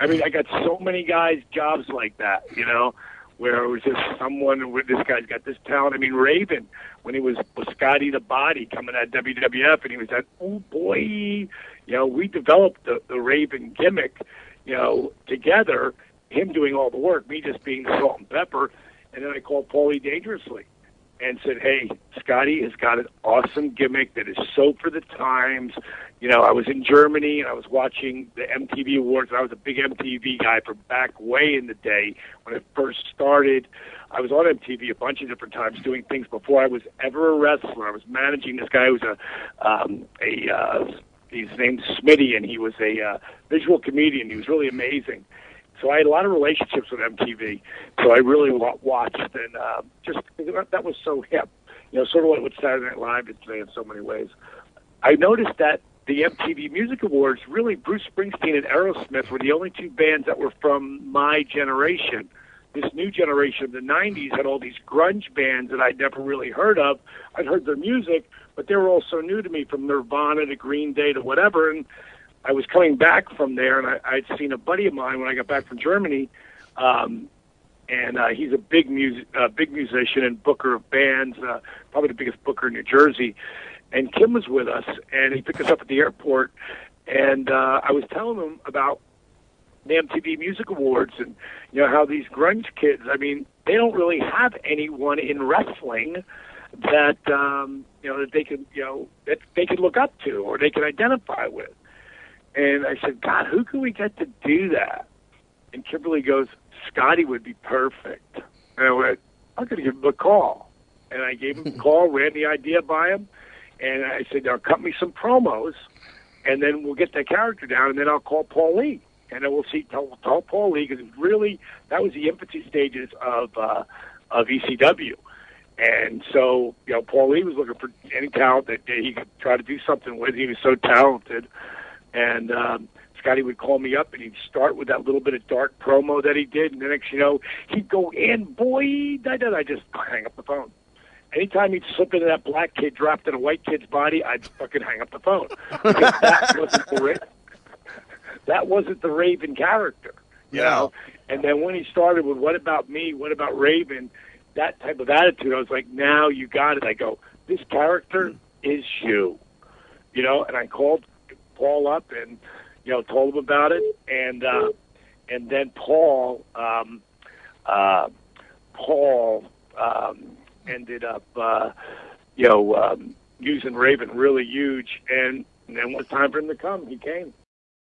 I mean, I got so many guys jobs like that, where it was just someone with this guy's got this talent. I mean, Raven, when he was Scotty the Body coming at WWF, and he was that, oh boy, we developed the Raven gimmick, together, him doing all the work, me just being the salt and pepper, and then I called Paulie dangerously and said, hey, Scotty has got an awesome gimmick that is so for the times. I was in Germany, and I was watching the MTV Awards, and I was a big MTV guy from back way in the day when it first started. I was on MTV a bunch of different times doing things before I was ever a wrestler. I was managing this guy who was his name's Smitty, and he was a visual comedian. He was really amazing. So I had a lot of relationships with MTV. So I really watched, and that was so hip. Sort of like what Saturday Night Live is today in so many ways. I noticed that the MTV Music Awards, really Bruce Springsteen and Aerosmith were the only two bands that were from my generation. This new generation of the 90s had all these grunge bands that I'd never really heard of. I'd heard their music, but they were all so new to me, from Nirvana to Green Day to whatever. And I was coming back from there, and I'd seen a buddy of mine when I got back from Germany, and he's a big musician and booker of bands, probably the biggest booker in New Jersey. And Kim was with us, and he picked us up at the airport, and I was telling him about the MTV Music Awards and, how these grunge kids, I mean, they don't really have anyone in wrestling that, that they could, that they could look up to or they could identify with. And I said, God, who can we get to do that? And Kimberly goes, Scotty would be perfect. And I went, I'm going to give him a call. And I gave him a call, ran the idea by him, and I said, now cut me some promos, and then we'll get that character down, and then I'll call Paul Lee. And then we'll tell Paul Lee, because really, that was the infancy stages of ECW. And so, Paul Lee was looking for any talent that he could try to do something with. He was so talented. And Scotty would call me up, and he'd start with that little bit of dark promo that he did, and the next, he'd go in, boy, I just hang up the phone. Anytime he'd slip into that black kid dropped in a white kid's body, I'd fucking hang up the phone. Because that wasn't the Raven character, you know? And then when he started with What About Me, What About Raven, that type of attitude, I was like, now you got it. I go, this character is you, and I called Paul up and, told him about it. And then Paul ended up, using Raven really huge. And then when it was time for him to come, he came.